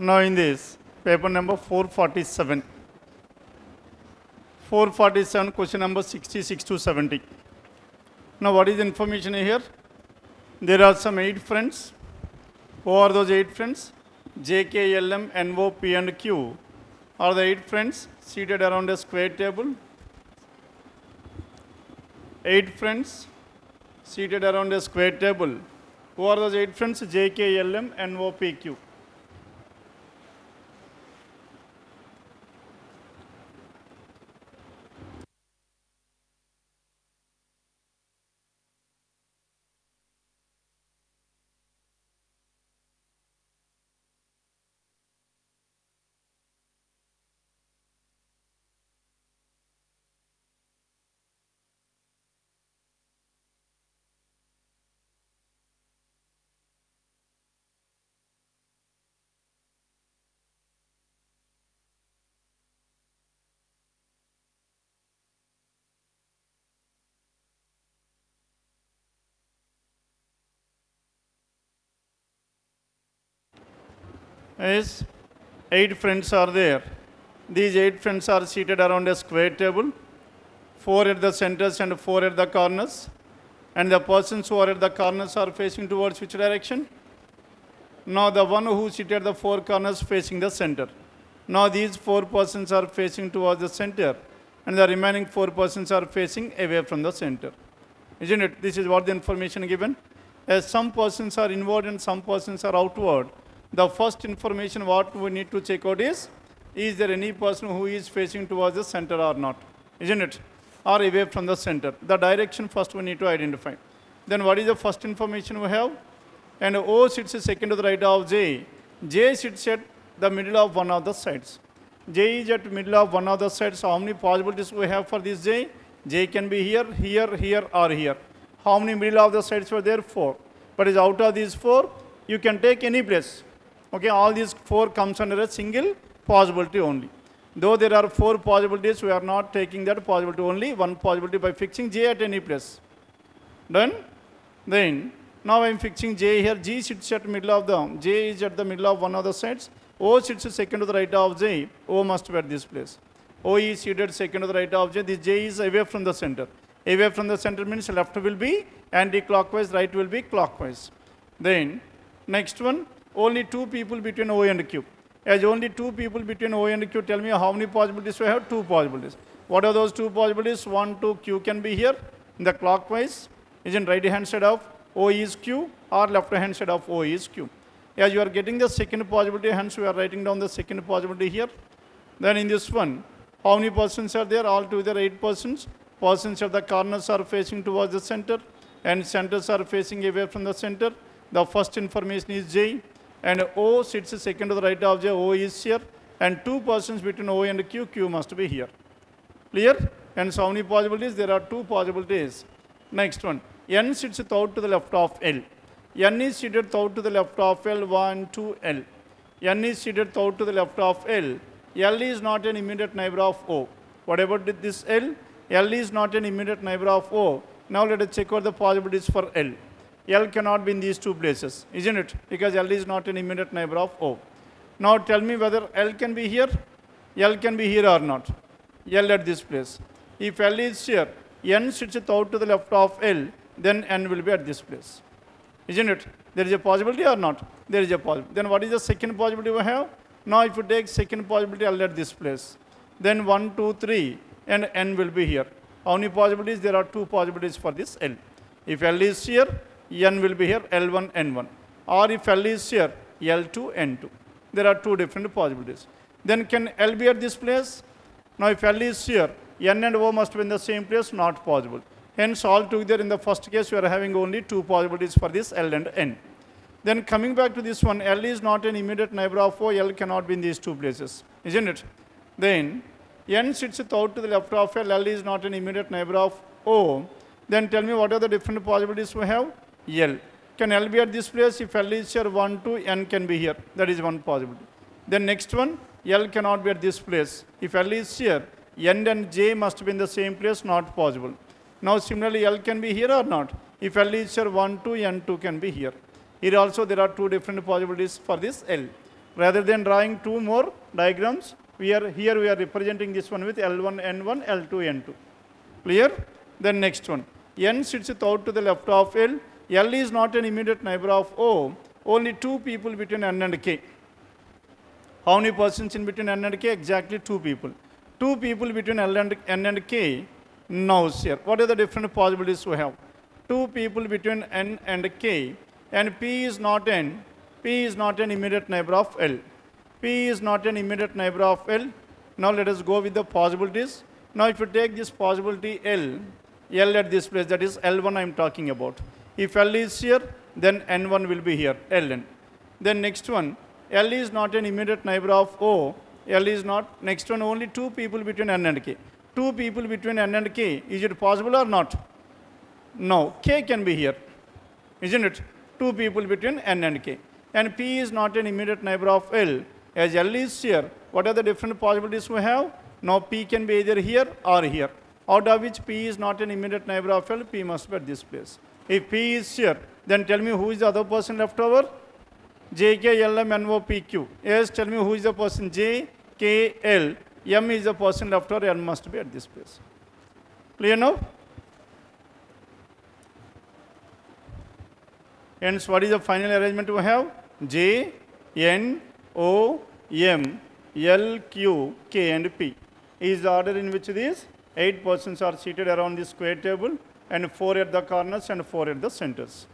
Now in this, paper number 447. 447, question number 66 to 70. Now what is the information here? There are some 8 friends. Who are those 8 friends? J, K, L, M, N, O, P and Q are the 8 friends seated around a square table. 8 friends seated around a square table. Who are those 8 friends? J, K, L, M, N, O, P, Q. Yes, 8 friends are there. These 8 friends are seated around a square table, 4 at the centers and 4 at the corners. And the persons who are at the corners are facing towards which direction? Now the one who seated at the 4 corners facing the center. Now these 4 persons are facing towards the center, and the remaining 4 persons are facing away from the center. Isn't it? This is what the information given. As some persons are inward and some persons are outward, the first information what we need to check out is there any person who is facing towards the center or not? Isn't it? Or away from the center. The direction first we need to identify. Then what is the first information we have? And O sits second to the right of J. J sits at the middle of one of the sides. J is at middle of one of the sides. So how many possibilities we have for this J? J can be here, here, here or here. How many middle of the sides were there? 4. But is out of these 4, you can take any place. Okay, all these 4 comes under a single possibility only. Though there are 4 possibilities, we are not taking that possibility only, one possibility by fixing J at any place. Done? Then, now I am fixing J here. G sits at middle of the, J is at the middle of one of the sides. O sits second to the right of J. O must be at this place. O is seated second to the right of J. This J is away from the center. Away from the center means left will be anti-clockwise, right will be clockwise. Then, next one, only 2 people between O and Q. As only 2 people between O and Q, tell me how many possibilities we have? 2 possibilities. What are those 2 possibilities? 1, 2, Q can be here in the clockwise. Is in right hand side of O is Q or left hand side of O is Q. As you are getting the second possibility, hence we are writing down the second possibility here. Then in this one, how many persons are there? All together 8 persons. Persons at the corners are facing towards the center and centers are facing away from the center. The first information is J. And O sits second to the right of J. O is here. And 2 persons between O and Q. Q must be here. Clear? And so how many possibilities? There are 2 possibilities. Next one. N sits out to the left of L. N is seated out to the left of L. 1, 2, L. N is seated out to the left of L. L is not an immediate neighbor of O. What about this L? L is not an immediate neighbor of O. Now let us check out the possibilities for L. L cannot be in these 2 places, isn't it? Because L is not an immediate neighbor of O. Now tell me whether L can be here. L can be here or not. L at this place. If L is here, N sits out to the left of L, then N will be at this place. Isn't it? There is a possibility or not? There is a possibility. Then what is the second possibility we have? Now if you take second possibility, L at this place. Then 1, 2, 3 and N will be here. How many possibilities? There are 2 possibilities for this L. If L is here, N will be here, L1, N1. Or if L is here, L2, N2. There are 2 different possibilities. Then can L be at this place? Now if L is here, N and O must be in the same place, not possible. Hence altogether in the first case, we are having only 2 possibilities for this L and N. Then coming back to this one, L is not an immediate neighbor of O, L cannot be in these 2 places, isn't it? Then N sits out to the left of L, L is not an immediate neighbor of O. Then tell me what are the different possibilities we have? L. Can L be at this place? If L is here, 1, 2, N can be here. That is one possibility. Then next one, L cannot be at this place. If L is here, N and J must be in the same place, not possible. Now similarly, L can be here or not? If L is here, 1, 2, N2 can be here. Here also there are 2 different possibilities for this L. Rather than drawing two more diagrams, we are representing this one with L1, N1, L2, N2. Clear? Then next one. N sits third to the left of L. L is not an immediate neighbor of O. Only two people between N and K. How many persons in between N and K? Exactly two people. Two people between N and K. Now here, what are the different possibilities we have? Two people between N and K, and P is not an immediate neighbor of L. P is not an immediate neighbor of L. Now let us go with the possibilities. Now if you take this possibility L at this place, that is L1 I am talking about. If L is here, then N1 will be here, Ln. Then next one, L is not an immediate neighbor of O. L is not. Next one, only two people between N and K. Two people between N and K. Is it possible or not? No. K can be here. Isn't it? Two people between N and K. And P is not an immediate neighbor of L. As L is here, what are the different possibilities we have? Now P can be either here or here. Out of which P is not an immediate neighbor of L, P must be at this place. If P is here, then tell me who is the other person left over? J, K, L, M, N, O, P, Q. Yes, tell me who is the person? J, K, L. M is the person left over, N must be at this place. Clear now? Hence, what is the final arrangement we have? J, N, O, M, L, Q, K and P. Is the order in which these 8 persons are seated around this square table, and 4 at the corners and 4 at the centers.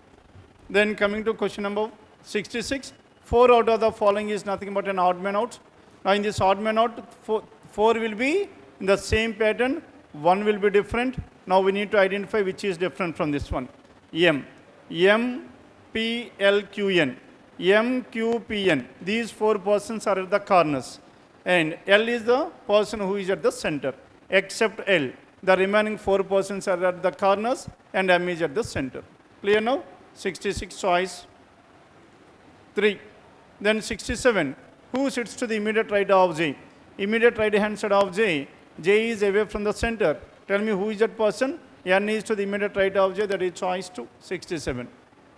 Then coming to question number 66, 4 out of the following is nothing but an odd man out. Now in this odd man out, 4 will be in the same pattern, 1 will be different. Now we need to identify which is different from this one. M, P, L, Q, N. M, Q, P, N. These 4 persons are at the corners. And L is the person who is at the center, except L. The remaining 4 persons are at the corners and M is at the center. Clear now? 66 choice 3. Then 67. Who sits to the immediate right of J? Immediate right hand side of J. J is away from the center. Tell me who is that person? N is to the immediate right of J. That is choice 2. 67.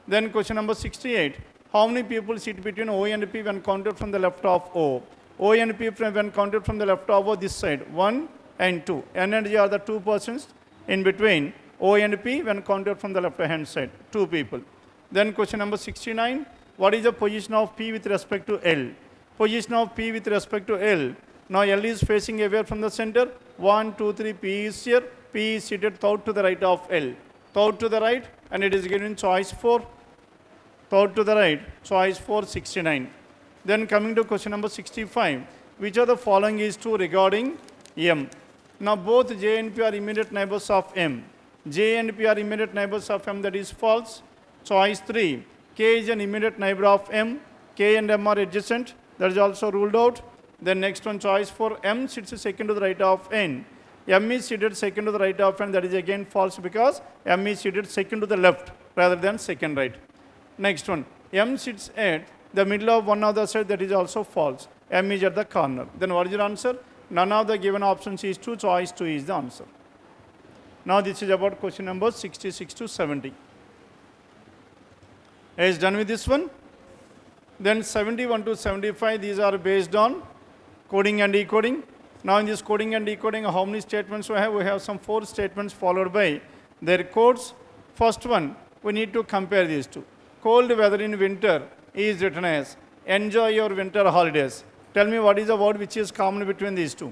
Then question number 68. How many people sit between O and P when counted from the left of O? O and P when counted from the left of O this side. 1 and 2. N and J are the 2 persons in between O and P when counted from the left hand side. 2 people. Then question number 69. What is the position of P with respect to L? Position of P with respect to L. Now L is facing away from the center. 1, 2, 3. P is here. P is seated third to the right of L. Third to the right, and it is given choice 4. Third to the right, choice 4, 69. Then coming to question number 65. Which of the following is true regarding M? Now both J and P are immediate neighbors of M. J and P are immediate neighbors of M, that is false. Choice 3. K is an immediate neighbor of M. K and M are adjacent. That is also ruled out. Then next one, choice 4. M sits second to the right of N. M is seated second to the right of N. That is again false because M is seated second to the left rather than second right. Next one. M sits at the middle of one of the side. That is also false. M is at the corner. Then what is your answer? None of the given options is true. Choice 2 is the answer. Now this is about question number 66 to 70. Is done with this one. Then 71 to 75, these are based on coding and decoding. Now in this coding and decoding, how many statements we have? We have some 4 statements followed by their codes. First one, we need to compare these two. Cold weather in winter is written as enjoy your winter holidays. Tell me what is the word which is common between these two?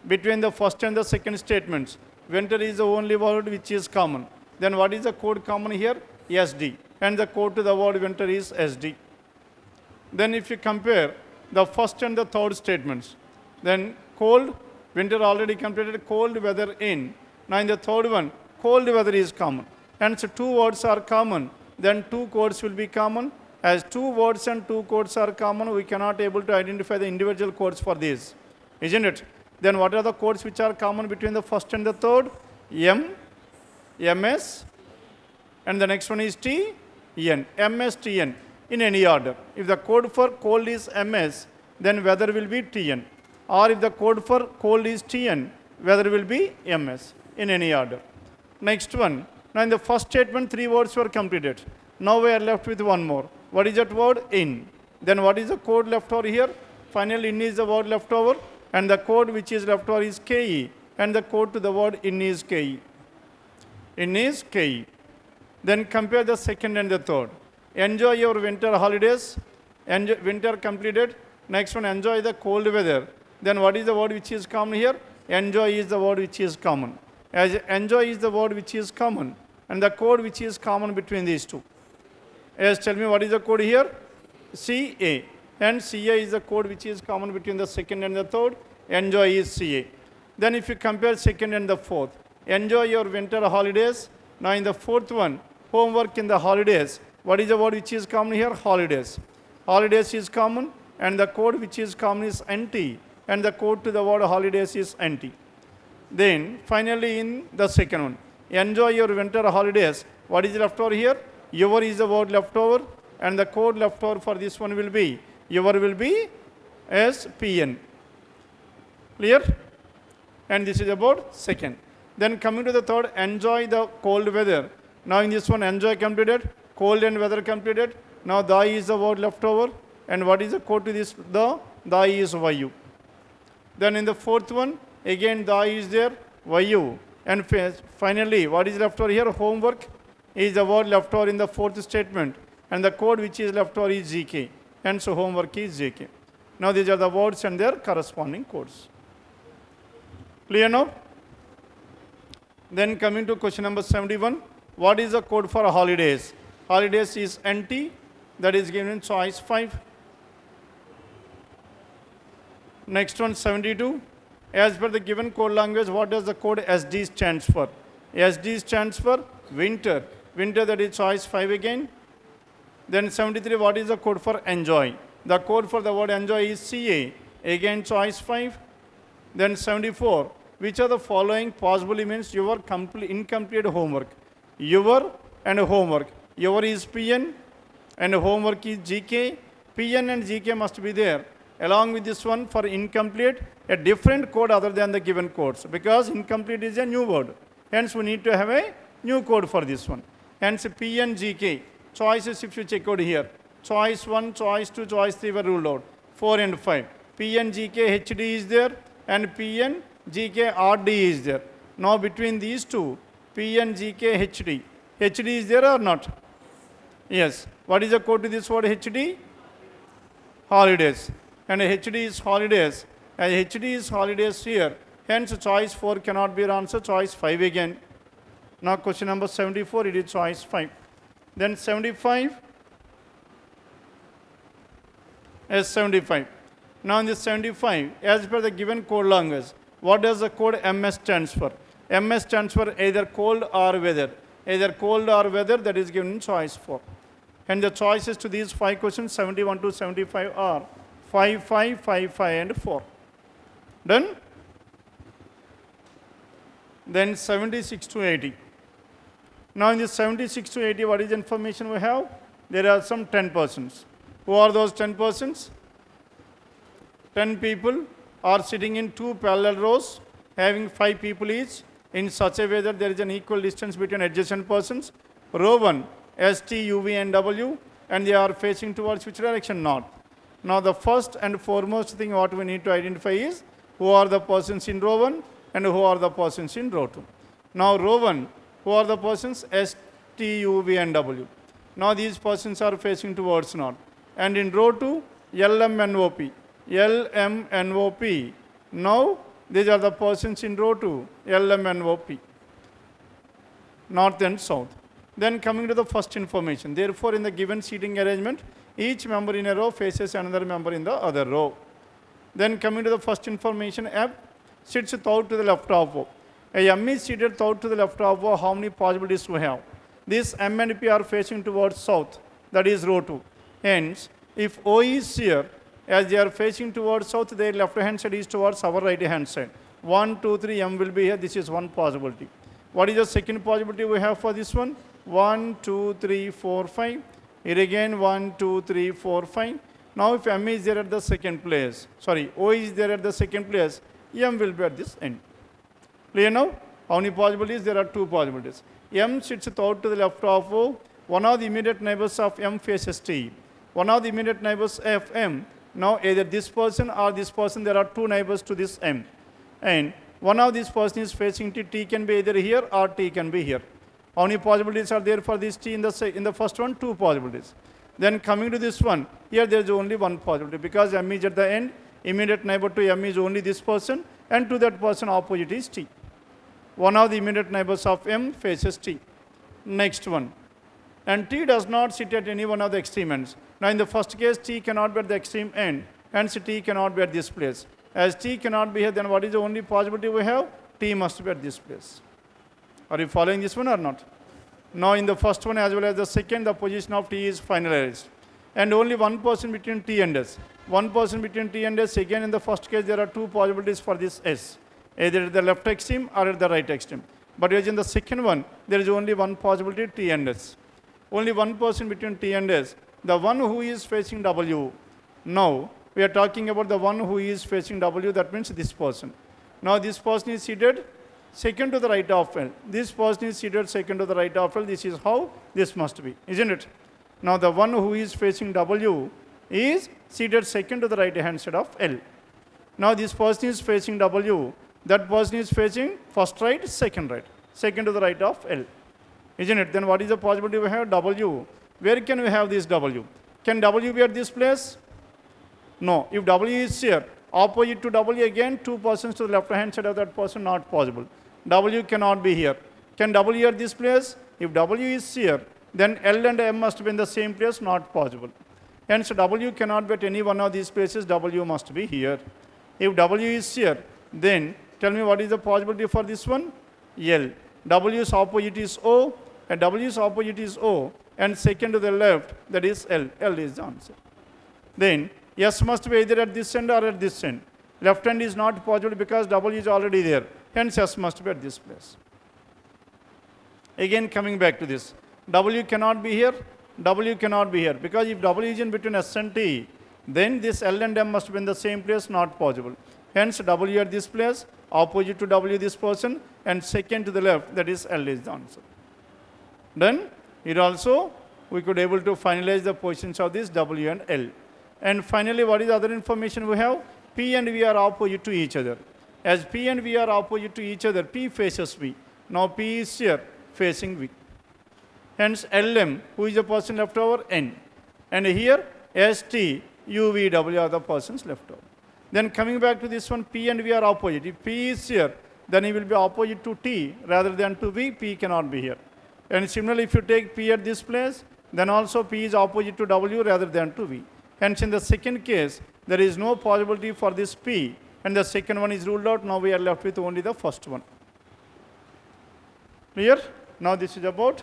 Between the first and the second statements, winter is the only word which is common. Then what is the code common here? SD. And the code to the word winter is SD. Then if you compare the first and the third statements, then cold, winter already completed, cold weather in. Now in the third one, cold weather is common. And so 2 words are common, then 2 codes will be common. As 2 words and 2 codes are common, we cannot able to identify the individual codes for these, isn't it? Then what are the codes which are common between the first and the third? M, MS, and the next one is T, N, MS, T, N, in any order. If the code for cold is MS, then weather will be TN. Or if the code for cold is TN, weather will be MS, in any order. Next one. Now in the first statement, 3 words were completed. Now we are left with one more. What is that word? In. Then what is the code left over here? Finally, in is the word left over, and the code which is left over is 𝐾𝐒, and the code to the word in is 𝐾𝐒. In is 𝐾𝐒. Then compare the second and the third. Enjoy your winter holidays. Winter completed. Next one, enjoy the cold weather. Then what is the word which is common here? Enjoy is the word which is common. As enjoy is the word which is common, and the code which is common between these two. As tell me what is the code here? CA. And CA is the code which is common between the second and the third. Enjoy is CA. Then if you compare second and the fourth, enjoy your winter holidays. Now in the fourth one, homework in the holidays. What is the word which is common here? Holidays. Holidays is common, and the code which is common is NT, and the code to the word holidays is NT. Then finally in the second one, enjoy your winter holidays. What is left over here? Your is the word left over, and the code left over for this one will be, your will be as PN. Clear? And this is about second. Then coming to the third, enjoy the cold weather. Now in this one, enjoy completed, cold and weather completed. Now the is the word left over, and what is the code to this? The is YU. Then in the fourth one, again the is there, YU. And finally, what is left over here? Homework is the word left over in the fourth statement, and the code which is left over is GK. And so homework is JK. Now these are the words and their corresponding codes. Clear now? Then coming to question number 71. What is the code for holidays? Holidays is NT, that is given in choice 5. Next one, 72. As per the given code language, what does the code SD stands for? SD stands for winter. Winter, that is choice 5 again. Then 73, what is the code for enjoy? The code for the word enjoy is CA. Again, choice 5. Then 74, which are the following possibly means your incomplete homework? Your and homework. Your is PN and homework is GK. PN and GK must be there. Along with this one, for incomplete, a different code other than the given codes, because incomplete is a new word. Hence, we need to have a new code for this one. Hence, PN, GK. Choices, if you check out here, choice 1, choice 2, choice 3 were ruled out. 4 and 5. PN, GK, HD is there, and PN, GK, RD is there. Now, between these two, PN, GK, HD. HD is there or not? Yes. What is the code to this word HD? Holidays. And HD is holidays. And HD is holidays here. Hence, choice 4 cannot be your answer. Choice 5 again. Now, question number 74, it is choice 5. Then 75 is 75. Now, in this 75, as per the given code language, what does the code MS stands for? MS stands for either cold or weather. Either cold or weather, that is given in choice 4. And the choices to these 5 questions, 71 to 75, are 5, 5, 5, 5, and 4. Done? Then 76 to 80. Now in this 76 to 80, what is the information we have? There are some 10 persons. Who are those 10 persons? 10 people are sitting in 2 parallel rows, having 5 people each, in such a way that there is an equal distance between adjacent persons. Row 1, S, T, U, V, and W, and they are facing towards which direction? North. Now the first and foremost thing what we need to identify is who are the persons in row 1 and who are the persons in row 2. Now row 1, who are the persons? S, T, U, V, and W. Now these persons are facing towards north. And in row 2, L, M, N, O, P. L, M, N, O, P. Now these are the persons in row 2, L, M, N, O, P. North and south. Then coming to the first information. Therefore, in the given seating arrangement, each member in a row faces another member in the other row. Then coming to the first information, F sits third to the left of O. A M is seated third to the left of O. How many possibilities we have? This M and P are facing towards south, that is row 2. Hence, if O is here, as they are facing towards south, their left hand side is towards our right hand side. 1, 2, 3, M will be here. This is one possibility. What is the second possibility we have for this one? 1, 2, 3, 4, 5. Here again 1, 2, 3, 4, 5. Now if M is there at the second place, O is there at the second place, M will be at this end. Clear now? How many possibilities? There are 2 possibilities. M sits third to the left of O. One of the immediate neighbors of M faces T. one of the immediate neighbors of m. Now either this person or this person, there are two neighbors to this m. And one of these person is facing t. T can be either here or t can be here. How many possibilities are there for this t in the first one? Two possibilities. Then coming to this one, here there is only one possibility because m is at the end. Immediate neighbor to m is only this person, and to that person opposite is t. One of the immediate neighbors of m faces t. Next one. And t does not sit at any one of the extreme ends. Now in the first case, t cannot be at the extreme end, hence t cannot be at this place. As t cannot be here, then what is the only possibility we have? T must be at this place. Are you following this one or not? Now in the first one as well as the second, the position of t is finalized. And only one person between t and s. One person between t and s, again in the first case there are two possibilities for this s. Either at the left extreme or at the right extreme. But as in the second one, there is only one possibility, t and s. Only one person between t and s. The one who is facing w. Now we are talking about the one who is facing w, that means this person. Now this person is seated second to the right of L. This person is seated second to the right of L. This is how this must be, isn't it? Now the one who is facing w is seated second to the right hand side of L. Now this person is facing w. That person is facing first right, second to the right of L. Isn't it? Then what is the possibility we have? W. Where can we have this W? Can W be at this place? No. If W is here, opposite to W again, two persons to the left hand side of that person, not possible. W cannot be here. Can W at this place? If W is here, then L and M must be in the same place, not possible. Hence W cannot be at any one of these places, W must be here. If W is here, then tell me what is the possibility for this one? L. W's opposite is O, and W's opposite is O, and second to the left, that is L. L is the answer. Then S must be either at this end or at this end. Left hand is not possible because W is already there. Hence S must be at this place. Again coming back to this. W cannot be here. W cannot be here. Because if W is in between S and T, then this L and M must be in the same place, not possible. Hence W at this place, opposite to W this person, and second to the left, that is L is the answer. Then here also we could able to finalize the positions of this W and L. And finally, what is the other information we have? P and V are opposite to each other. As P and V are opposite to each other, P faces V. Now P is here facing V. Hence LM, who is the person left over? N. And here ST, U, V, W are the persons left over. Then coming back to this one, P and V are opposite. If P is here, then he will be opposite to T rather than to V. P cannot be here. And similarly, if you take P at this place, then also P is opposite to W rather than to V. Hence, in the second case, there is no possibility for this P, and the second one is ruled out. Now we are left with only the first one. Clear? Now this is about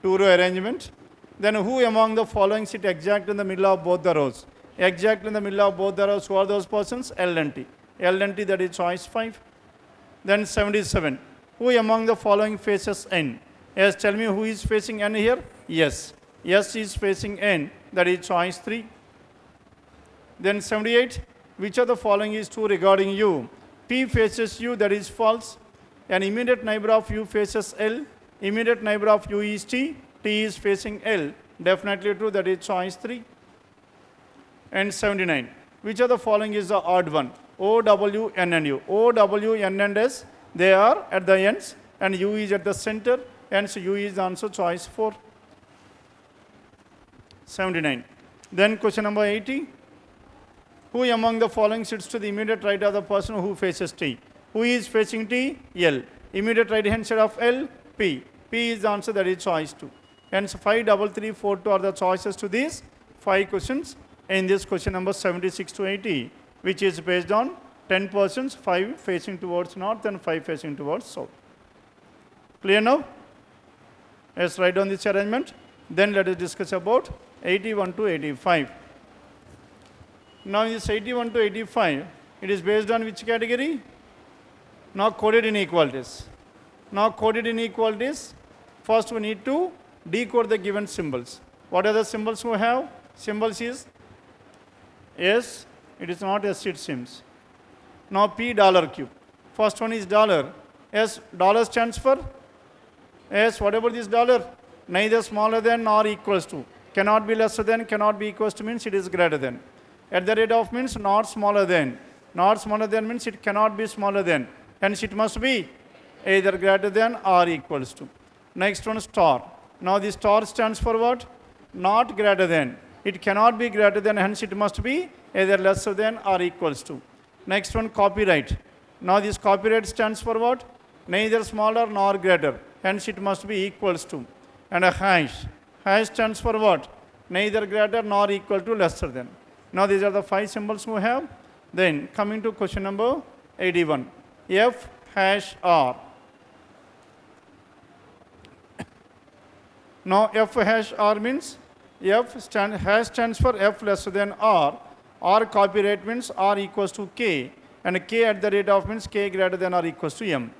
two-row arrangement. Then who among the following sit exactly in the middle of both the rows? Exactly in the middle of both the rows, who are those persons? L and T. L and T, that is choice 5. Then 77. Who among the following faces N? Yes, tell me who is facing N here? Yes. Yes is facing N, that is choice 3. Then 78. Which of the following is true regarding U? P faces U, that is false. An immediate neighbor of U faces L. Immediate neighbor of U is T. T is facing L. Definitely true, that is choice 3. And 79. Which of the following is the odd one? O, W, N and U. O, W, N and S, they are at the ends, and U is at the center, hence U is the answer, choice 4. 79. Then question number 80. Who among the following sits to the immediate right of the person who faces T? Who is facing T? L. Immediate right hand side of L? P. P is the answer, that is choice 2. Hence 5, 3, 3, 4, 2 are the choices to these 5 questions in this question number 76 to 80, which is based on 10 persons, 5 facing towards north and 5 facing towards south. Clear now? Let's write down this arrangement. Then let us discuss about 81 to 85. Now in this 81 to 85, it is based on which category? Now coded inequalities. Now coded inequalities, first we need to decode the given symbols. What are the symbols we have? Symbols is S, it is not S, it seems. Now P $Q. First one is dollar. S, dollar stands for S, whatever this dollar, neither smaller than nor equals to. cannot be lesser than, cannot be equals to means it is greater than. At the rate of means not smaller than. Not smaller than means it cannot be smaller than. Hence it must be either greater than or equals to. Next one, star. Now the star stands for what? Not greater than. It cannot be greater than, hence it must be either lesser than or equals to. Next one, copyright. Now this copyright stands for what? Neither smaller nor greater, hence it must be equals to. And a hash. Hash stands for what? Neither greater nor equal to, lesser than. Now these are the 5 symbols we have. Then coming to question number 81. F hash R. Now F hash R means hash stands for F lesser than R. R copyright means R equals to K. And K at the rate of means K greater than or equals to M.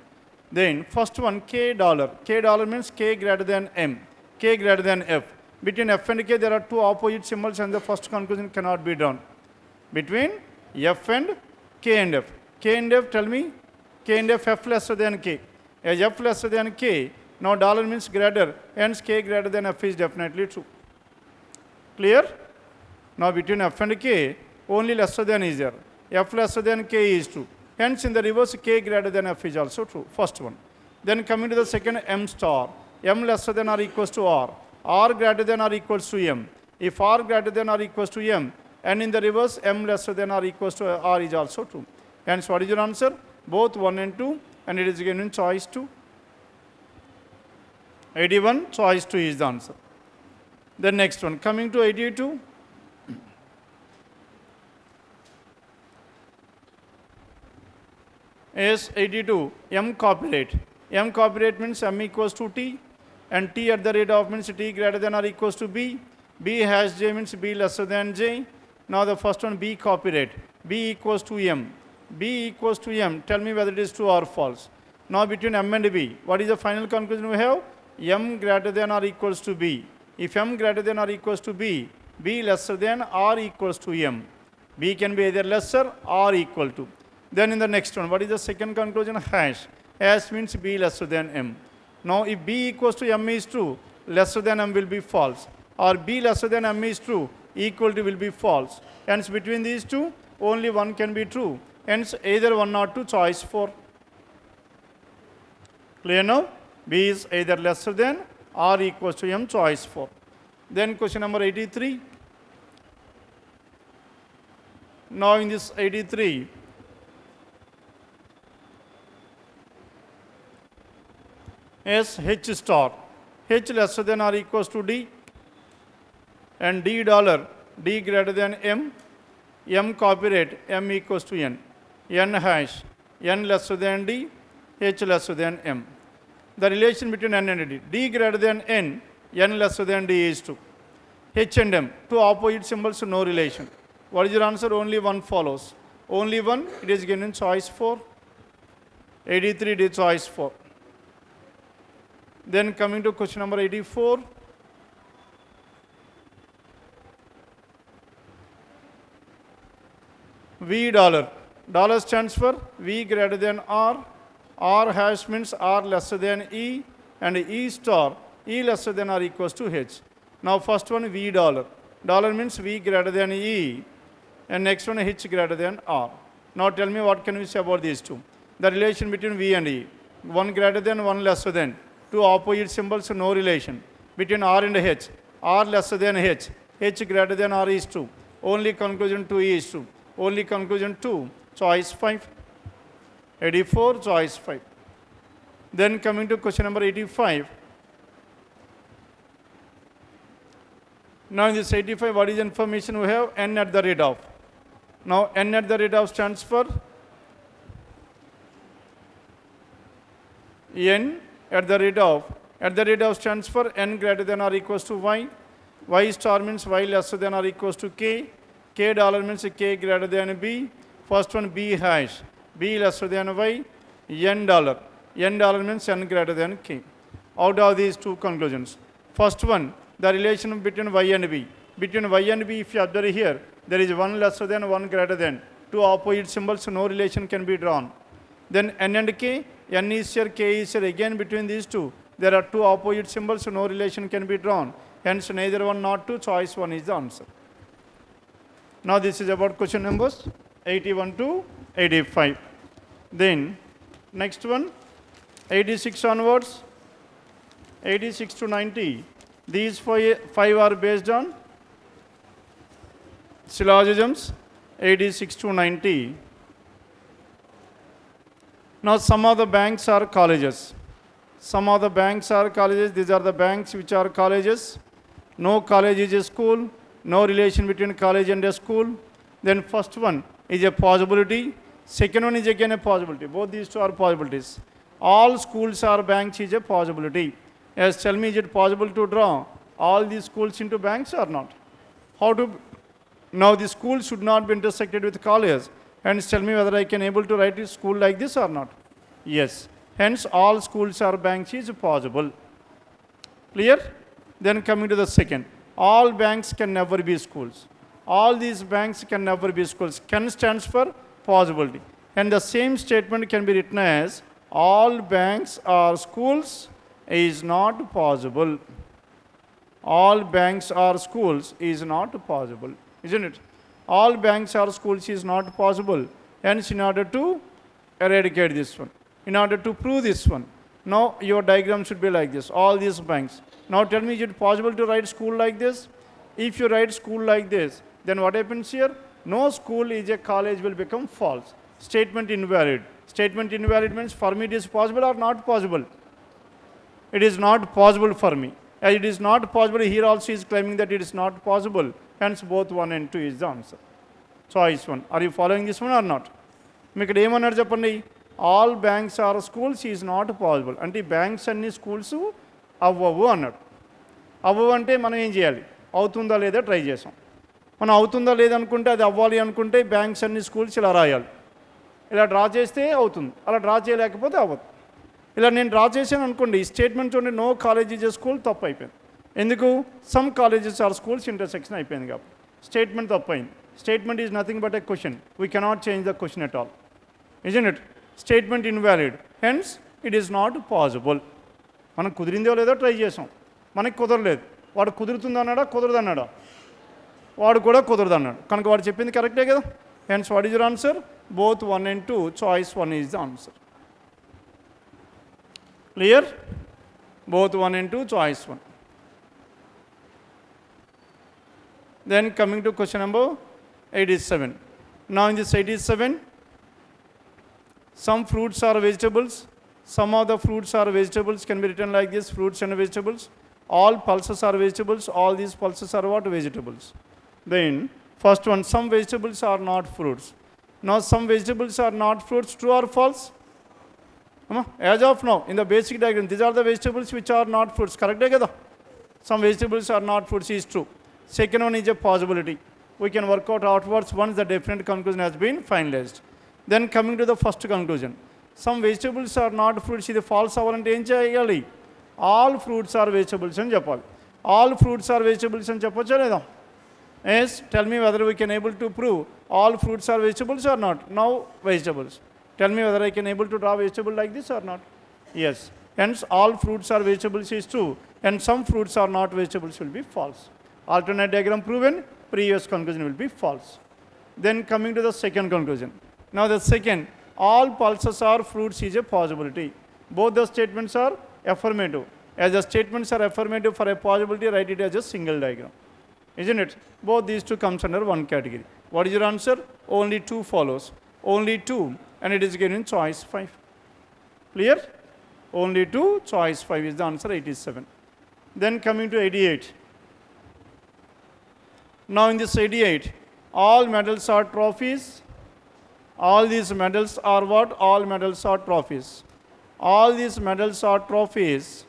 Then first one, K dollar. K dollar means K greater than M. K greater than F. Between F and K there are 2 opposite symbols and the first conclusion cannot be drawn. Between F and K and F. K and F, tell me. K and F lesser than K. As F lesser than K, now dollar means greater, hence K greater than F is definitely true. Clear? Now between F and K, only lesser than is there. F lesser than K is true. Hence in the reverse, K greater than F is also true. First one. Then coming to the second, M star. M lesser than or equals to R. R greater than or equals to M. If R greater than or equals to M, and in the reverse, M lesser than or equals to R is also true. Hence what is your answer? Both 1 and 2, and it is given in choice 2. 81, choice 2 is the answer. The next one, coming to 82. Yes, 82, M copyright. M copyright means M equals to T, and T at the rate of means T greater than or equals to B. B hash J means B lesser than J. Now the first one, B copyright. B equals to M. B equals to M. Tell me whether it is true or false. Now between M and B, what is the final conclusion we have? M greater than or equals to B. If M greater than or equals to B, B lesser than or equals to M. B can be either lesser or equal to. Then in the next one, what is the second conclusion? Hash. Hash means B lesser than M. Now if B equals to M is true, lesser than M will be false. Or B lesser than M is true, equal to will be false. Hence between these two, only one can be true. Hence either 1 or 2, choice 4. Clear now? B is either lesser than or equals to M, choice 4. Then question number 83. Now in this 83, S H star. H lesser than or equals to D. And D dollar, D greater than M. M copyright, M equals to N. N hash, N lesser than D, H lesser than M. The relation between N and D. D greater than N, N lesser than D is 2. H and M, 2 opposite symbols, no relation. What is your answer? Only one follows. Only one, it is given in choice 4. 83 is choice 4. Then coming to question number 84. V dollar. Dollar stands for V greater than R. R hash means R lesser than E. And E star, E lesser than or equals to H. Now first one, V dollar. Dollar means V greater than E. And next one, H greater than R. Now tell me what can we say about these two. The relation between V and E. 1 greater than, 1 lesser than. 2 opposite symbols, no relation. Between R and H. R lesser than H. H greater than R is 2. Only conclusion 2 is true. Only conclusion 2, choice 5. 84, choice 5. Then coming to question number 85. Now in this 85, what is the information we have? N at the rate of. Now N at the rate of stands for N at the rate of. At the rate of stands for N greater than or equals to Y. Y star means Y lesser than or equals to K. K dollar means K greater than B. First one, B hash. B lesser than Y. N dollar. N dollar means N greater than K. Out of these two conclusions. First one, the relation between Y and B. Between Y and B, if you observe here, there is 1 lesser than, 1 greater than. 2 opposite symbols, no relation can be drawn. Then N and K, N is here, K is here. Again between these two, there are 2 opposite symbols, no relation can be drawn. Hence, neither one nor two, choice 1 is the answer. Now, this is about question numbers 81 to 85. Then, next one, 86 onwards, 86 to 90. These five are based on syllogisms, 86 to 90. Now, some of the banks are colleges. Some of the banks are colleges. These are the banks which are colleges. No college is a school. No relation between college and a school. Then first one is a possibility. Second one is again a possibility. Both these two are possibilities. All schools are banks is a possibility. Yes, tell me, is it possible to draw all these schools into banks or not? How to? Now the school should not be intersected with colleges. Hence, tell me whether I can able to write a school like this or not. Yes. Hence, all schools are banks is possible. Clear? Then coming to the second. All banks can never be schools. All these banks can never be schools. Can stands for possibility. And the same statement can be written as all banks are schools is not possible. All banks are schools is not possible. Isn't it? All banks are schools is not possible. Hence, in order to eradicate this one, in order to prove this one, now your diagram should be like this. All these banks. Now tell me, is it possible to write school like this? If you write school like this, then what happens here? No school is a college will become false. Statement invalid. Statement invalid means for me it is possible or not possible? It is not possible for me. As it is not possible, here also is claiming that it is not possible. Hence, both 1 and 2 is the answer. Choice 1. Are you following this one or not? Meeku ఏమన్నారు చెప్పండి? All banks are schools is not possible. అంటే banks అన్ని schools అవ్వవు అన్నాడు. అవ్వవు అంటే మనం ఏం చేయాలి? అవుతుందా లేదా ట్రై చేసాం. మనం అవుతుందా లేదనుకుంటే అది అవ్వాలి అనుకుంటే బ్యాంక్స్ అన్ని స్కూల్స్ ఇలా రాయాలి. ఇలా డ్రా చేస్తే అవుతుంది. అలా డ్రా చేయలేకపోతే అవ్వదు. ఇలా నేను డ్రా చేశాను అనుకోండి, ఈ స్టేట్మెంట్ చూడండి, no college is a school తప్పు అయిపోయింది. ఎందుకు? Some colleges are schools intersection అయిపోయింది కాబట్టి స్టేట్మెంట్ తప్పు అయింది. Statement is nothing but a question. We cannot change the question at all. Isn't it? Statement invalid. Hence it is not possible. మనం కుదిరిందో లేదో ట్రై చేసాం, మనకి కుదరలేదు. వాడు కుదురుతుందన్నాడా కుదరదన్నాడా? వాడు కూడా కుదరదన్నాడు. కనుక వాడు చెప్పింది కరెక్టే కదా. Hence what is your answer? Both 1 and 2. Choice 1 is the answer. Clear? Both 1 and 2, choice 1. Then coming to question number 87. Now in this 87, some fruits are vegetables. Some of the fruits are vegetables can be written like this, fruits and vegetables. All pulses are vegetables. All these pulses are what? Vegetables. Then first one, some vegetables are not fruits. Now some vegetables are not fruits. True or false? As of now, in the basic diagram, these are the vegetables which are not fruits. Correct? Some vegetables are not fruits is true. Second one is a possibility. We can work out outwards once the definite conclusion has been finalized. Then coming to the first conclusion. Some vegetables are not fruits. This false avalante em cheyali? All fruits are vegetables ani cheppali. All fruits are vegetables ani cheppocha leda? Yes, tell me whether we can able to prove all fruits are vegetables or not. Now vegetables. Tell me whether I can able to draw vegetable like this or not. Yes. Hence, all fruits are vegetables is true, and some fruits are not vegetables will be false. Alternate diagram proven, previous conclusion will be false. Then coming to the second conclusion. Now the second, all pulses are fruits is a possibility. Both the statements are affirmative. As the statements are affirmative for a possibility, write it as a single diagram. Isn't it? Both these two comes under one category. What is your answer? Only 2 follows. Only 2. And it is given in choice 5. Clear? Only 2, choice 5 is the answer, 87. Then coming to 88. Now in this 88, all medals are trophies. All these medals are what? All medals are trophies. All these medals are trophies.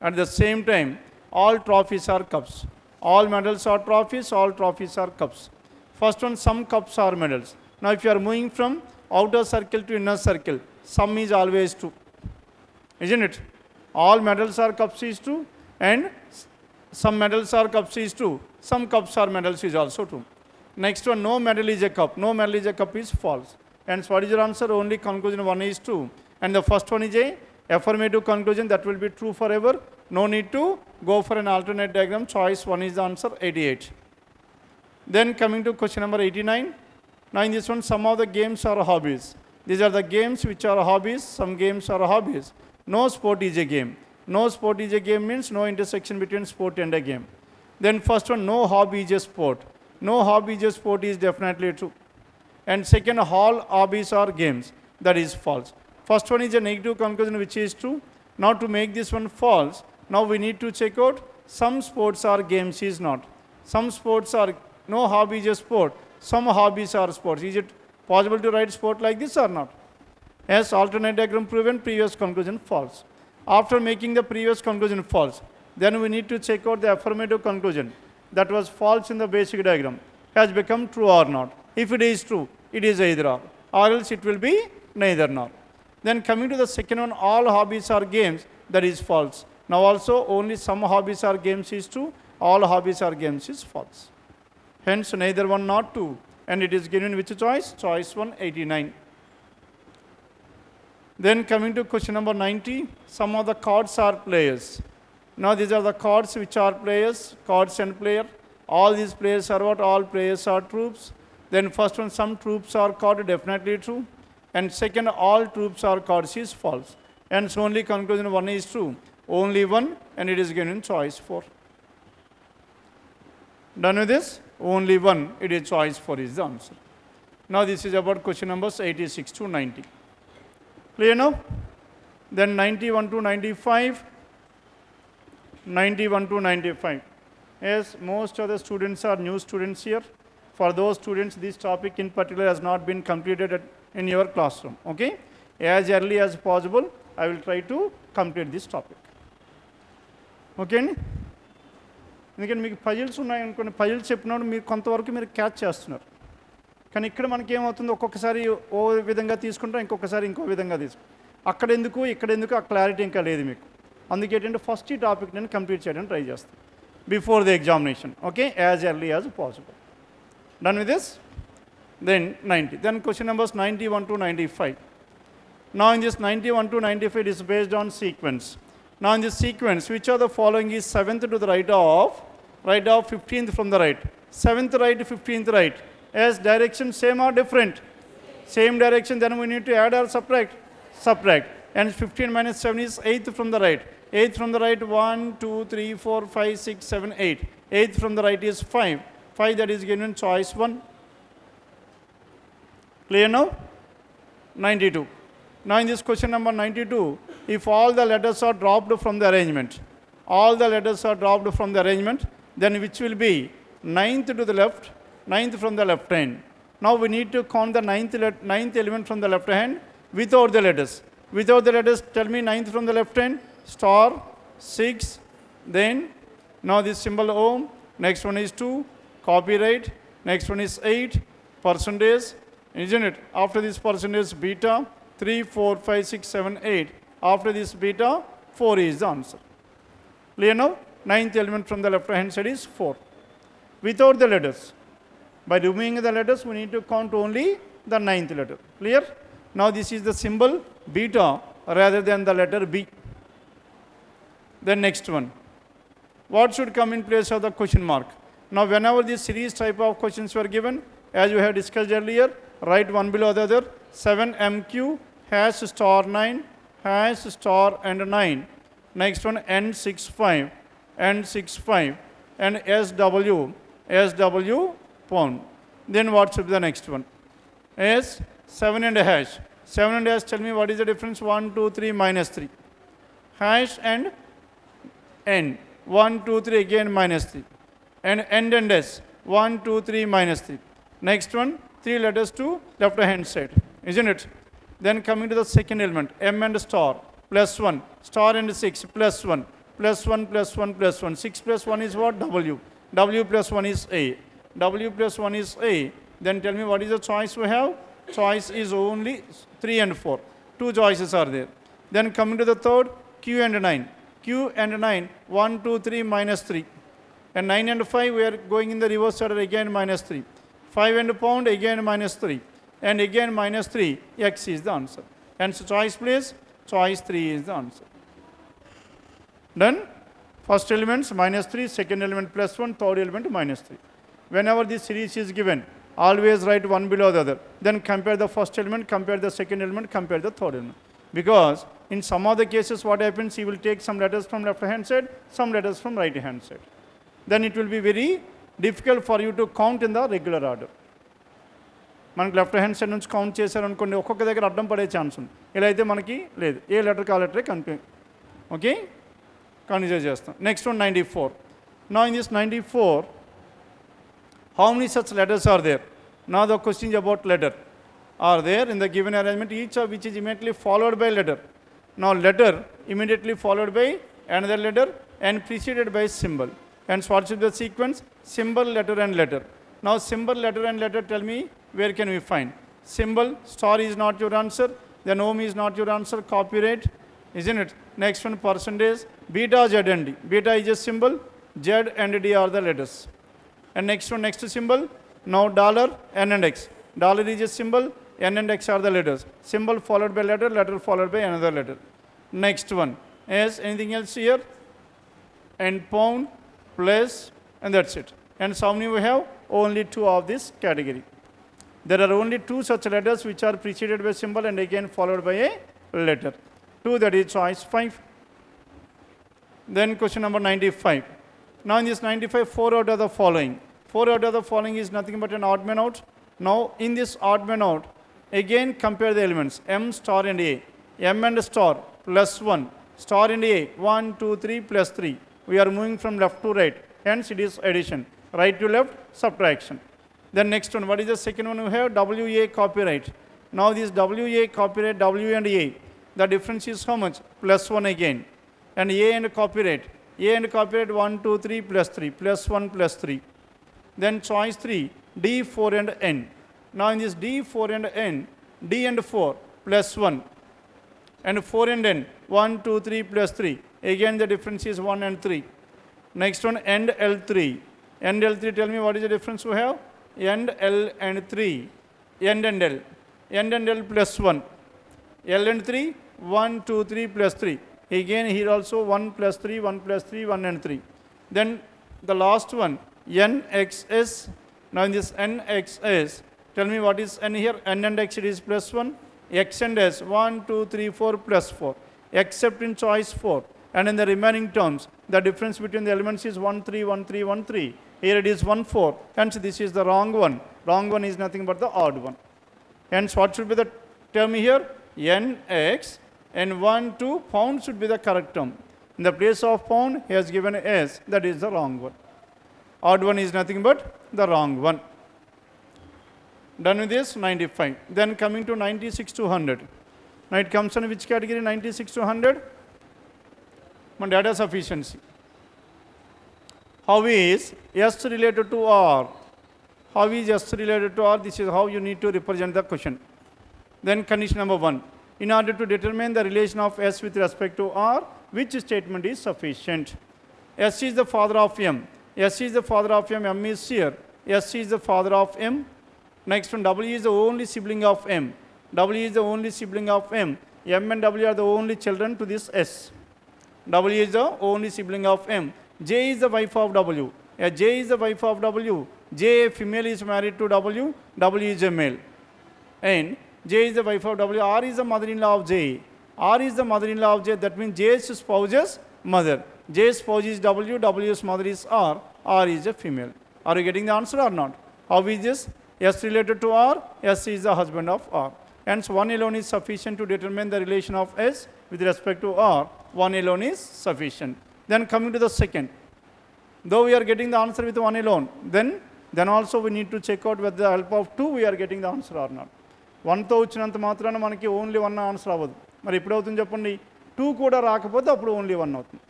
At the same time, all trophies are cups. All medals are trophies, all trophies are cups. First one, some cups are medals. Now if you are moving from outer circle to inner circle, sum is always 2. Isn't it? All medals are cups is 2, and some medals are cups is 2. Some cups are medals is also 2. Next one, no medal is a cup. No medal is a cup is false. And so what is your answer? Only conclusion 1 is true. And the first one is a affirmative conclusion that will be true forever. No need to go for an alternate diagram. Choice 1 is the answer, 88. Then coming to question number 89. Now in this one, some of the games are hobbies. These are the games which are hobbies. Some games are hobbies. No sport is a game. No sport is a game means no intersection between sport and a game. Then first one, no hobby is a sport. No hobby is a sport is definitely true. And second, all hobbies are games. That is false. First one is a negative conclusion which is true. Now to make this one false, now we need to check out some sports are games is not. Some sports are, no hobby is a sport. Some hobbies are sports. Is it possible to write sport like this or not? Yes, alternate diagram proven, previous conclusion false. After making the previous conclusion false, then we need to check out the affirmative conclusion that was false in the basic diagram has become true or not. If it is true, it is either or else it will be neither nor. Then coming to the second one, all hobbies are games, that is false. Now also only some hobbies are games is true, all hobbies are games is false. Hence neither one nor two. And it is given which choice? Choice 1, 89. Then coming to question number 90, some of the cards are players. Now these are the cards which are players, cards and player. All these players are what? All players are troops. Then first one, some troops are card, definitely true. And second, all troops are cards is false. And so only conclusion 1 is true. Only one, and it is given in choice 4. Done with this? Only one, it is choice 4 is the answer. Now this is about question numbers 86 to 90. Clear now? Then 91 to 95. 91 to 95. Yes, most of the students are new students here. For those students, this topic in particular has not been completed in your classroom. Okay? As early as possible, I will try to complete this topic. Okay? ఎందుకంటే మీకు puzzles ఉన్నాయనుకోండి, puzzles చెప్పినప్పుడు మీరు కొంతవరకు మీరు catch చేస్తున్నారు. కానీ ఇక్కడ మనకి ఏమవుతుంది, ఒక్కొక్కసారి ఓ విధంగా తీసుకుంటాం, ఇంకొకసారి ఇంకో విధంగా తీసుకుంటాం. అక్కడెందుకు ఇక్కడెందుకు ఆ క్లారిటీ ఇంకా లేదు మీకు. అందుకే ఏంటంటే ఫస్ట్ ఈ టాపిక్ నేను కంప్లీట్ చేయడానికి ట్రై చేస్తాను before the examination. Okay, as early as possible. Done with this? Then 90. Then question numbers 91 to 95. Now in this 91 to 95 it is based on sequence. Now in this sequence, which of the following is 7th to the right of 15th from the right? 7th right, 15th right. As direction same or different? Same direction, then we need to add or subtract? Subtract. And 15 minus 7 is 8th from the right. 8th from the right, 1, 2, 3, 4, 5, 6, 7, 8. 8th from the right is 5. 5 that is given in choice 1. Clear now? 92. Now in this question number 92, if all the letters are dropped from the arrangement, all the letters are dropped from the arrangement, then which will be 9th to the left, 9th from the left hand. Now we need to count the 9th element from the left hand without the letters. Without the letters, tell me 9th from the left hand, star, 6, then now this symbol ohm, next one is 2, copyright, next one is 8, percentage, isn't it? After this percentage, beta, 3, 4, 5, 6, 7, 8. After this beta, 4 is the answer. Clear now? 9th element from the left hand side is 4. Without the letters. By removing the letters, we need to count only the 9th letter. Clear? Now this is the symbol beta rather than the letter B. Then next one. What should come in place of the question mark? Now whenever this series type of questions were given, as we have discussed earlier, write one below the other. 7MQ hash star 9 hash star and 9. Next one N65 N65 and SW pound. Then what should be the next one? S 7 and hash. 7 and hash, tell me what is the difference? 1, 2, 3 minus 3. Hash and N. 1, 2, 3 again minus 3. And end and S. 1, 2, 3 minus 3. Next one, 3 letters to left hand side. Isn't it? Then coming to the second element, M and star, plus 1. Star and 6, plus 1. Plus 1, plus 1, plus 1. 6 plus 1 is what? W. W plus 1 is A. W plus 1 is A. Then tell me what is the choice we have? Choice is only 3 and 4. 2 choices are there. Then coming to the third, Q and 9. Q and 9, 1, 2, 3 minus 3. And 9 and 5, we are going in the reverse order, again minus 3. 5 and pound, again minus 3. And again minus 3, X is the answer. And so choice please, choice 3 is the answer. Done? First element -3, second element +1, third element -3. Whenever this series is given, always write one below the other. Then compare the first element, compare the second element, compare the third element. Because in some of the cases what happens, he will take some letters from left hand side, some letters from right hand side. Then it will be very difficult for you to count in the regular order. మనకి left hand side నుంచి count చేశారనుకోండి, ఒక్కొక్క దగ్గర అడ్డం పడే chance ఉంది. ఇలా అయితే మనకి లేదు, ఏ లెటర్కి ఆ లెటరే ఓకే కన్సిడర్ చేస్తాం. Next one 94. Now in this 94, how many such letters are there? Now the question is about letter. Are there in the given arrangement, each of which is immediately followed by letter. Now letter immediately followed by another letter and preceded by symbol. And what should be the sequence? Symbol, letter and letter. Now symbol, letter and letter, tell me where can we find? Symbol, star is not your answer, then ohm is not your answer, copyright, isn't it? Next one, percentage, beta, Z and D. Beta is a symbol, Z and D are the letters. And next one, next symbol, now dollar, N and X. Dollar is a symbol, N and X are the letters. Symbol followed by letter, letter followed by another letter. Next one, is anything else here? And pound, plus, and that's it. And so many we have? Only two of this category. There are only two such letters which are preceded by symbol and again followed by a letter. 2, that is choice 5. Then question number 95. Now in this 95, 4 out of the following. 4 out of the following is nothing but an odd man out. Now in this odd man out, again compare the elements M, star and A. M and star plus 1. Star and A, 1, 2, 3 plus 3. We are moving from left to right. Hence it is addition. Right to left, subtraction. Then next one, what is the second one we have? WA copyright. Now this WA copyright, W and A, the difference is how much? Plus 1 again. And A and copyright. A and copyright 1, 2, 3 plus 3, plus 1 plus 3. Then choice 3, D, 4 and N. Now in this D, 4 and N, D and 4 plus 1. And 4 and N, 1, 2, 3 plus 3. Again the difference is 1 and 3. Next one, end L3. End L3, tell me what is the difference we have? End L and 3. End and L. End and L plus 1. L and 3, 1, 2, 3 plus 3. Again here also 1 plus 3, 1 plus 3, 1 and 3. Then the last one, NXS. Now in this NXS, tell me what is N here? N and X, it is plus 1. X and S, 1, 2, 3, 4 plus 4. Except in choice 4. And in the remaining terms, the difference between the elements is 1, 3, 1, 3, 1, 3. Here it is 1, 4. Hence this is the wrong one. Wrong one is nothing but the odd one. Hence what should be the term here? NX and 1, 2, pound should be the correct term. In the place of pound, he has given S. That is the wrong one. Odd one is nothing but the wrong one. Done with this, 95. Then coming to 96 to 100. Now it comes in which category? 96 to 100? Data sufficiency. How is S related to R? How is S related to R? This is how you need to represent the question. Then condition number 1. In order to determine the relation of S with respect to R, which statement is sufficient? S is the father of M. S is the father of M. M is here. S is the father of M. Next one, W is the only sibling of M. W is the only sibling of M. M and W are the only children to this S. W is the only sibling of M. J is the wife of W. J is the wife of W. J, a female, is married to W. W is a male. And J is the wife of W. R is the mother-in-law of J. R is the mother-in-law of J. That means J's spouse's mother. J's spouse is W. W's mother is R. R is a female. Are you getting the answer or not? How is this? S related to R. S is the husband of R. Hence, one alone is sufficient to determine the relation of S with respect to R. One alone is sufficient. Then coming to the second. Though we are getting the answer with one alone, then also we need to check out with the help of 2 we are getting the answer or not. 1తో వచ్చినంత మాత్రాన మనకి only 1 answer అవ్వదు. మరి ఎప్పుడు అవుతుంది చెప్పండి? 2 కూడా రాకపోతే అప్పుడు ఓన్లీ 1 అవుతుంది.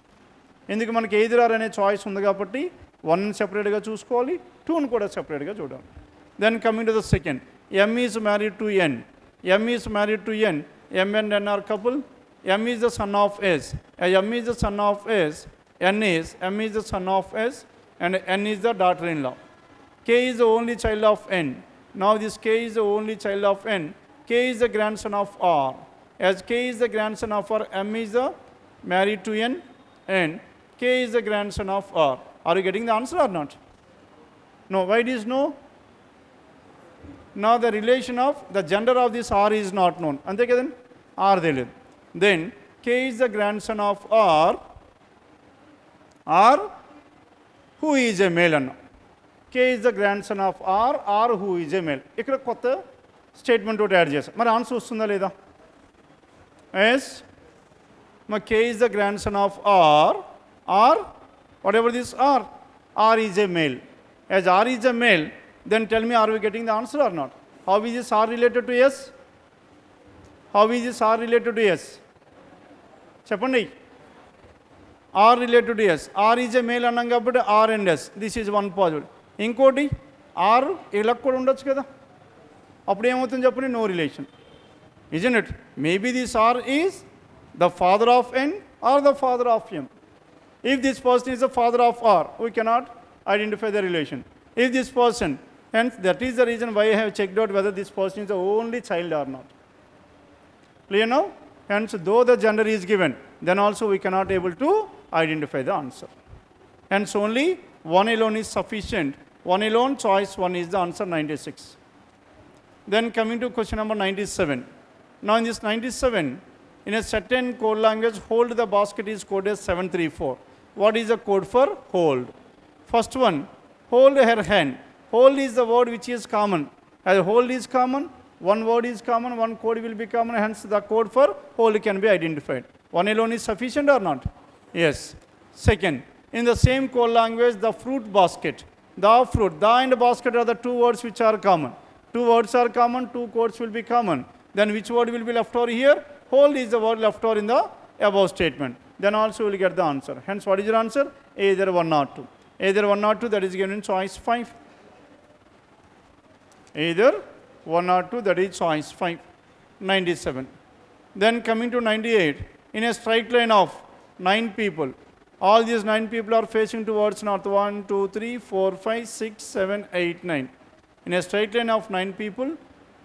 ఎందుకు మనకి ఎయిదర్ ఆర్ అనే చాయిస్ ఉంది కాబట్టి 1 సెపరేట్గా చూసుకోవాలి, 2ని కూడా సెపరేట్గా చూడాలి. Then coming to the second. M is married to N. M is married to N. M and N are couple. M is the son of S. M is the son of S. M is the son of S, and N is the daughter-in-law. K is the only child of N. Now this K is the only child of N. K is the grandson of R. As K is the grandson of R, M is the married to N, and K is the grandson of R. Are you getting the answer or not? No. Why it is no? Now the relation of the gender of this R is not known. Ante kadani? R teliyadu. Then K is the grandson of R who is a male anna. K is the grandson of R who is a male. ఇక్కడ కొత్త statement ఒకటి add చేస్తాం. మరి answer వస్తుందా లేదా? Yes. మరి K is the grandson of R whatever this R is a male. As R is a male, then tell me, are we getting the answer or not? How is this R related to S? How is this R related to S? చెప్పండి. R related to S. R is a male అన్నాం కాబట్టి R and S. This is one possible. ఇంకోటి R ఇలా కూడా ఉండొచ్చు కదా. అప్పుడు ఏమవుతుంది చెప్పండి? No relation. Isn't it? Maybe this R is the father of N or the father of M. If this person is the father of R, we cannot identify the relation. If this person, hence that is the reason why I have checked out whether this person is the only child or not. Clear now? Hence, though the gender is given, then also we cannot able to identify the answer. Hence, only one alone is sufficient. One alone, choice one is the answer, 96. Then coming to question number 97. Now in this 97, in a certain code language, hold the basket is coded as 734. What is the code for hold? First one, hold her hand. Hold is the word which is common. As hold is common, one word is common, one code will be common, hence the code for hold can be identified. One alone is sufficient or not? Yes. Second, in the same code language, the fruit basket. The fruit, the and basket are the two words which are common. Two words are common, two codes will be common. Then which word will be left over here? Hold is the word left over in the above statement. Then also we will get the answer. Hence, what is your answer? Either 1 or 2. Either 1 or 2, that is given in choice 5. Either 1 or 2, that is choice 5. 97. Then coming to 98. In a straight line of 9 people, all these 9 people are facing towards north. 1, 2, 3, 4, 5, 6, 7, 8, 9. In a straight line of 9 people,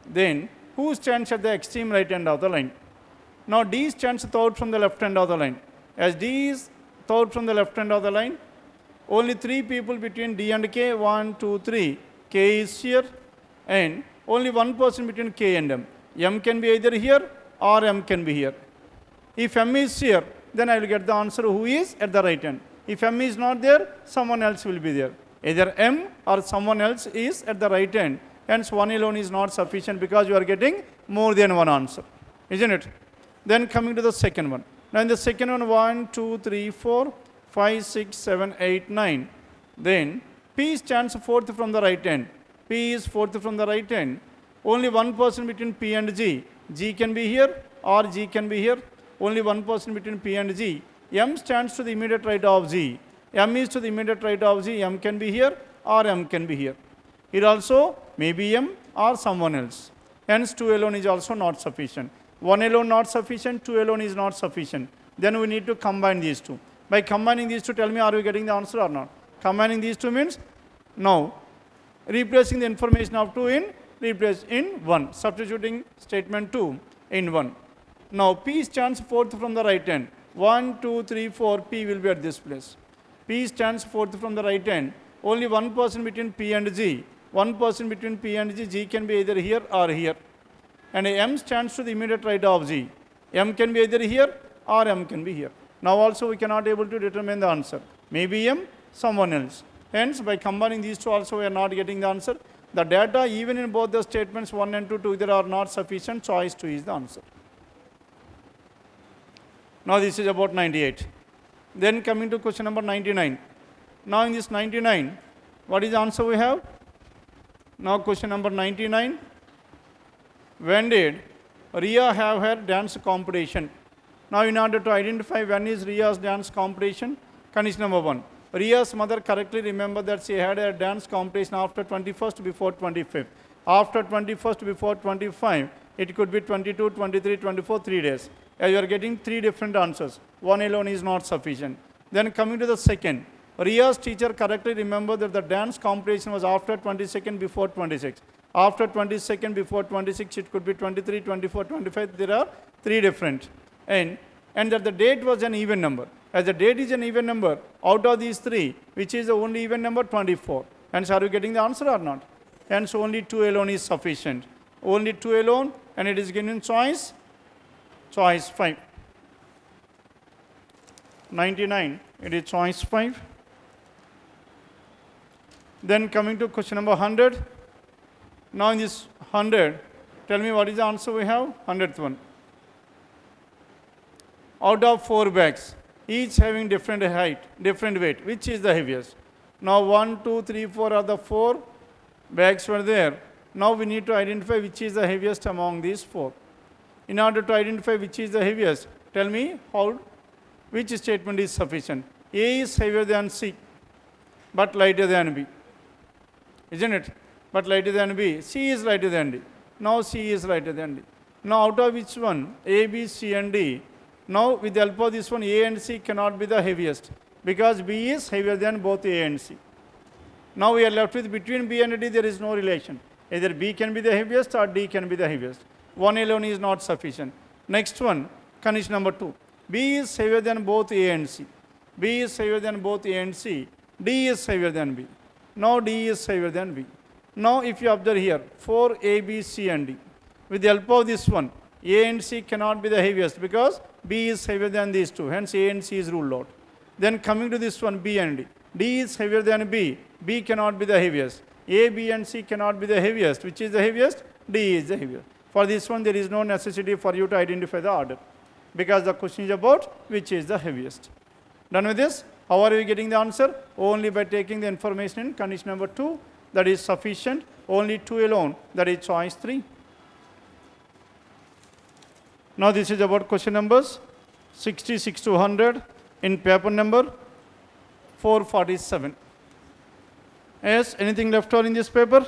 then who stands at the extreme right end of the line? Now D stands third from the left end of the line. As D is third from the left end of the line, only 3 people between D and K, 1, 2, 3. K is here, and only one person between K and M. M can be either here or M can be here. If M is here, then I will get the answer who is at the right end. If M is not there, someone else will be there. Either M or someone else is at the right end. Hence, one alone is not sufficient because you are getting more than one answer. Isn't it? Then coming to the second one. Now in the second one, 1, 2, 3, 4, 5, 6, 7, 8, 9. Then P stands fourth from the right end. P is fourth from the right end. Only one person between P and G. G can be here or G can be here. Only one person between P and G. M stands to the immediate right of G. M is to the immediate right of G. M can be here or M can be here. Here also maybe M or someone else. Hence 2 alone is also not sufficient. 1 alone not sufficient, 2 alone is not sufficient. Then we need to combine these two. By combining these two, tell me, are we getting the answer or not? Combining these two means now replacing the information of 2 in replace in 1. Substituting statement 2 in 1. Now P stands fourth from the right end. 1, 2, 3, 4, P will be at this place. P stands fourth from the right end. Only one person between P and G. One person between P and G. G can be either here or here. And M stands to the immediate right of G. M can be either here or M can be here. Now also we cannot able to determine the answer. Maybe M, someone else. Hence by combining these two also we are not getting the answer. The data even in both the statements 1 and 2 together are not sufficient. Choice 2 is the answer. Now this is about 98. Then coming to question number 99. Now in this 99, what is the answer we have? Now question number 99. When did Ria have her dance competition? Now in order to identify when is Ria's dance competition, condition number 1. Ria's mother correctly remembered that she had a dance competition after 21st before 25th. After 21st before 25, it could be 22, 23, 24, 3 days. As you are getting 3 different answers. One alone is not sufficient. Then coming to the second. Ria's teacher correctly remembered that the dance competition was after 22nd before 26. After 22nd before 26, it could be 23, 24, 25. There are 3 different. And that the date was an even number. As the date is an even number, out of these three, which is the only even number? 24. Hence, are you getting the answer or not? Hence, only 2 alone is sufficient. Only 2 alone, and it is given choice 5. 99, it is choice 5. Then coming to question number 100. Now in this 100, tell me what is the answer we have? 100th one. Out of 4 bags, each having different height, different weight, which is the heaviest? Now 1, 2, 3, 4 are the 4 bags were there. Now we need to identify which is the heaviest among these 4. In order to identify which is the heaviest, tell me which statement is sufficient. A is heavier than C, but lighter than B. Isn't it? But lighter than B. C is lighter than D. Now C is lighter than D. Now out of which one? A, B, C and D. Now with the help of this one, A and C cannot be the heaviest because B is heavier than both A and C. Now we are left with between B and D there is no relation. Either B can be the heaviest or D can be the heaviest. One alone is not sufficient. Next one, condition number 2. B is heavier than both A and C. B is heavier than both A and C. D is heavier than B. Now D is heavier than B. Now if you observe here, 4 A, B, C and D. With the help of this one, A and C cannot be the heaviest because B is heavier than these two. Hence A and C is ruled out. Then coming to this one, B and D. D is heavier than B. B cannot be the heaviest. A, B and C cannot be the heaviest. Which is the heaviest? D is the heaviest. For this one, there is no necessity for you to identify the order because the question is about which is the heaviest. Done with this? How are you getting the answer? Only by taking the information in condition number 2, that is sufficient. Only 2 alone, that is choice 3. Now this is about question numbers 66 to 100 in paper number 447. Yes, anything left over in this paper?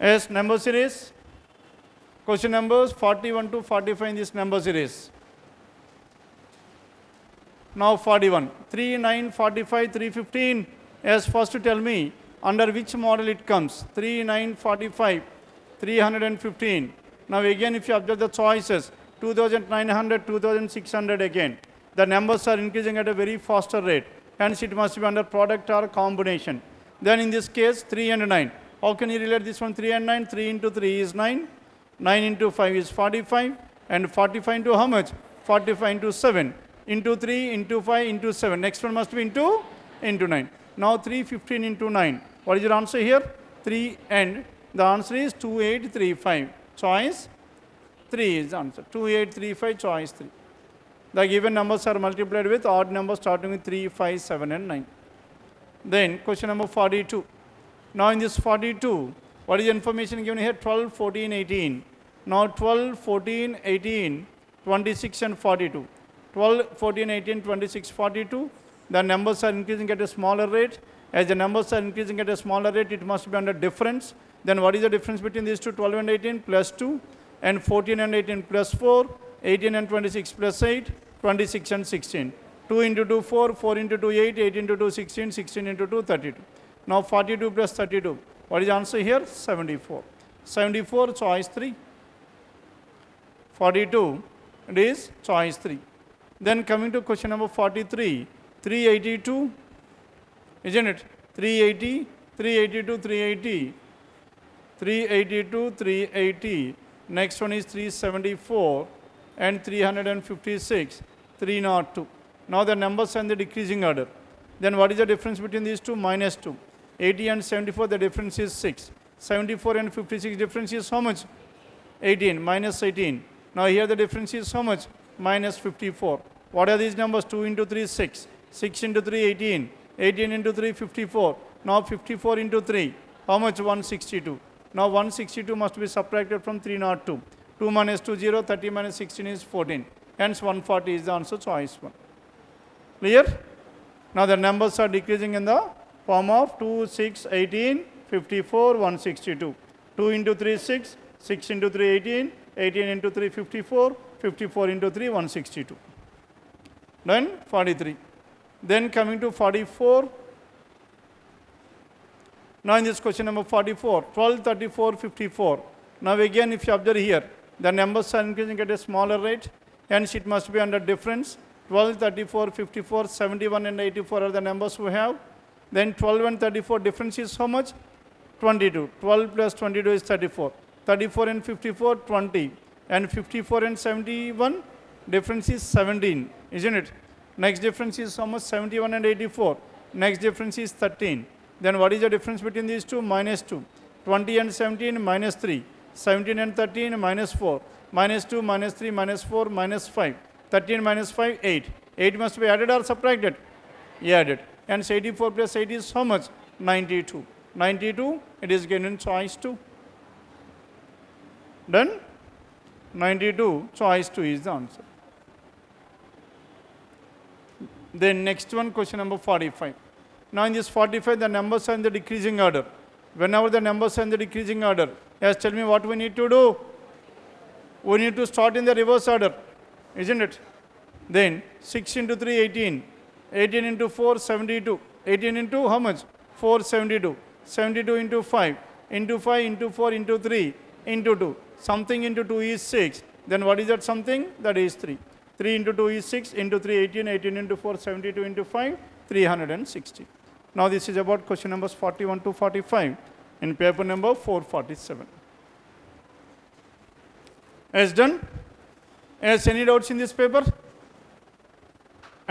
Yes, number series. Question numbers 41 to 45 in this number series. Now 41. 3, 9, 45, 315. Yes, first to tell me under which model it comes. 3, 9, 45, 315. Now again if you observe the choices, 2900, 2600 again. The numbers are increasing at a very faster rate. Hence it must be under product or combination. Then in this case 3 and 9. How can you relate this one? 3 and 9? 3 into 3 is 9. 9 into 5 is 45. And 45 into how much? 45 into 7. Into 3, into 5, into 7. Next one must be into 9. Now 315 into 9. What is your answer here? 3 and the answer is 2835. Choice 3 is the answer. 2835, choice 3. The given numbers are multiplied with odd numbers starting with 3, 5, 7 and 9. Then question number 42. Now in this 42, what is the information given here? 12, 14, 18. Now 12, 14, 18, 26 and 42. 12, 14, 18, 26, 42. The numbers are increasing at a smaller rate. As the numbers are increasing at a smaller rate, it must be under difference. Then what is the difference between these two? 12 and 18 plus 2. And 14 and 18 plus 4. 18 and 26 plus 8. 26 and 16. 2 into 2, 4. 4 into 2, 8. 8 into 2, 16. 16 into 2, 32. Now 42 plus 32. What is the answer here? 74. 74, choice 3. 42, it is choice 3. Then coming to question number 43. 382, isn't it? 380, 382, 380. 382, 380. Next one is 374 and 356, 302. Now the numbers are in the decreasing order. Then what is the difference between these two? Minus 2. 80 and 74, the difference is 6. 74 and 56, difference is how much? 18, minus 18. Now here the difference is how much? Minus 54. What are these numbers? 2 into 3, 6. 6 into 3, 18. 18 into 3, 54. Now 54 into 3, how much? 162. Now 162 must be subtracted from 302. 2 minus 2, 0. 30 minus 16 is 14. Hence 140 is the answer, choice 1. Clear? Now the numbers are decreasing in the form of 2, 6, 18, 54, 162. 2 into 3, 6. 6 into 3, 18. 18 into 3, 54. 54 into 3, 162. Then 43. Then coming to 44. Now in this question number 44, 12, 34, 54. Now again if you observe here, The numbers are increasing at a smaller rate, hence it must be under difference. 12, 34, 54, 71 and 84 are the numbers we have. Then 12 and 34 difference is how much? 22. 12 plus 22 is 34. 34 and 54, 20. And 54 and 71, difference is 17, isn't it? Next difference is how much? 71 and 84. Next difference is 13. Then what is the difference between these two? Minus 2. 20 and 17, minus 3. 17 and 13, minus 4. Minus 2, minus 3, minus 4, minus 5. 13 minus 5, 8. 8 must be added or subtracted? Added. And 84 plus 8 is how much? 92. 92, it is given in choice 2. Done? 92, choice 2 is the answer. Then next one, question number 45. Now in this 45, the numbers are in the decreasing order. Whenever the numbers are in the decreasing order, yes, tell me what we need to do. We need to start in the reverse order, isn't it? Then 6 into 3, 18. 18 into 4, 72. 18 into how much? 4, 72. 72 into 5. Into 5, into 4, into 3, into 2. Something into 2 is 6. Then what is that something? That is 3. 3 into 2 is 6. Into 3, 18. 18 into 4, 72. Into 5, 360. Now this is about question numbers 41 to 45 in paper number 447. As done? As any doubts in this paper?